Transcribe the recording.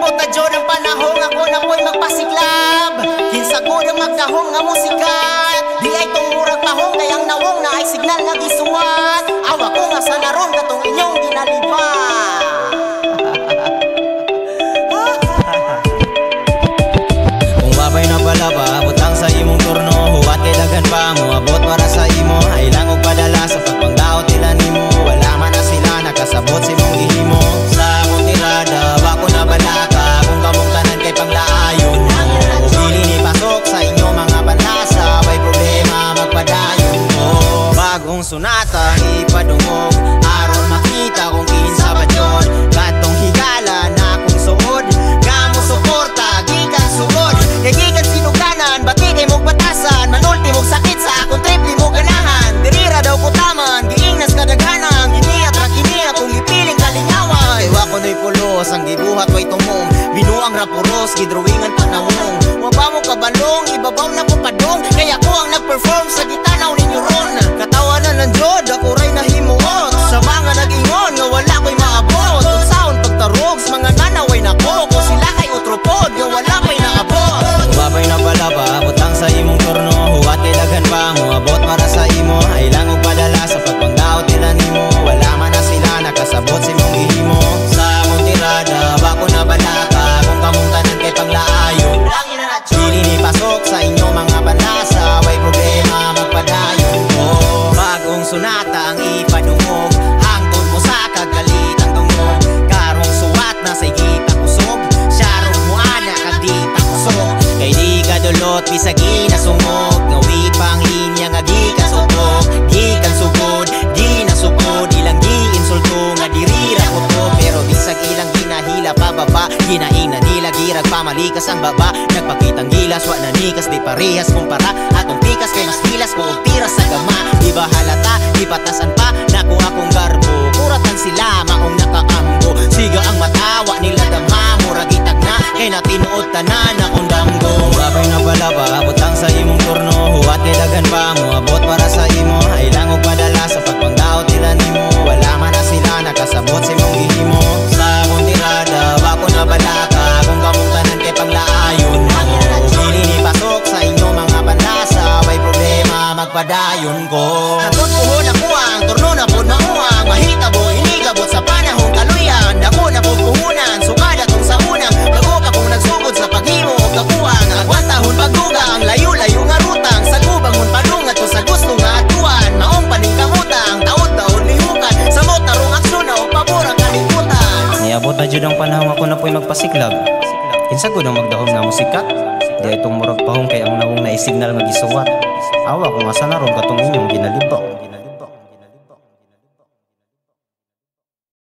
Nag-abot na dyan ang panahon, ako na po'y magpasiklab. Kinsagod ang magdahong nga musika. Di ay tong murag mahong, kayang nawong na ay signal nga gisuwat. Awa ko nga sa naron, katong inyong ginaliba. Kung babay na balaba, butang sa imong turno. Huwat kay dagan pa mo, abot para sa imo. Ay lang og padala sa pagpangdaot nila nimo. Wala man na sila, nakasabot si mong gihimo. Sa akong tirada, wako na balaka. Kung kamong tanan kay panglaayon mo. Dili ni pasok sa inyo mga panlasa. May problema, magpadayon mo. Bagong sunata, ipadungog. Aron makita kung kinsa ba yun. Katong higala na akong suod. Kamo suporta, gikan sugod. Kay gikan sinuganan, bati kay mong batasan. Manulti mong sakit sa akong tripli mo ganahan. Dirira daw ko taman, giingnas kadaghanan. Giniat ra kiniya kung ipiling kalingawan. Kay wako no'y pulos, ang gibuhat way tumong. Binuang rapuros, gidrawingan panahong. Waba mo kabalong, ibabaw na ko padong. Kaya ko ang nag-perform sa gitanaw ninyo ron. Katawanan ng jod, ako ray nahimuot. Sa mga nag-ingon, nga wala ko'y maabot. Kung saon pagtarog, sa mga nanaway nako. Kung sila kay utropod, nga wala ko'y naabot. Kung babay na balaba, butang sa imong turno. Huwat kay dagan pa mo, abot para sa imo. Ay lang og padala sa pagpangdaot nila nimo. Wala man na sila, nakasabot si mong gihimo. Sa akong tirada, bako na balaka. Kung kamong tanan kay panglaayon. Dili ni pasok sa inyo mga panlasa. Way problema, magpadayon ko. Bagong sunata ang ipadungog. Hangtod mo sa kagalitang dungog. Karong suwat na sa ikakusog. Syarong mo ana kag di takusog. Kay di ka dulot, bisagi na sungog. Ngawi pang linya nga gikan sutog. Gikan sugod, di nasugod. Ilang giinsulto nga dirira ko to. Pero bisag ilang ginahila pababa. Ginaing na nila girag pamalikas ang baba. Nagpakitang gilas, wa na nikas. Di parehas kumpara. Atong pikas kay mas pilas ko og tiras sa gama. Di ba halata, di patasan pa. Naku akong garbo, kuratan sila maong nakaambo. Siga ang matawa nila damha. Muragitag na, kay natinuod tanan akong damgo. Babay na balaba, butang sa imong turno. Huwat kay dagan pa mo, abot para sa imo. Ay lang og padala sa pagpangdaot nila nimo. Wala man na sila, nakasabot si mong gihimo. Sa akong tirada, wako na balaka. Kung kamong tanan kay panglaayon mo. Dili ni pasok sa inyo mga panlasa. May problema, magpadayon ko. Natot puhon ako ang turno na pod mauang. Mahitabo, inigabot sa panahong kaluyan. Dako na pod puhunan, sukada tong sa unang. Bago pa kung nagsugod sa paghimo o kabuang. Agwantahon pagdugang, layo-layo nga rutang. Sa gubangon padungat ko sa gusto nga atuan. Maong paningkamutang, taod-taod lihukan. Sa mot na rong aksyon na o paborang kalimutan. Niabot na dyan ang panahon ako na po'y magpasiklab. Kinsagod ang magdahom nga musika. Di itong murag pahong kay ang nawong na isignal nga gisuwat. Awa ko nga sa naron katong inyong ginalibaw.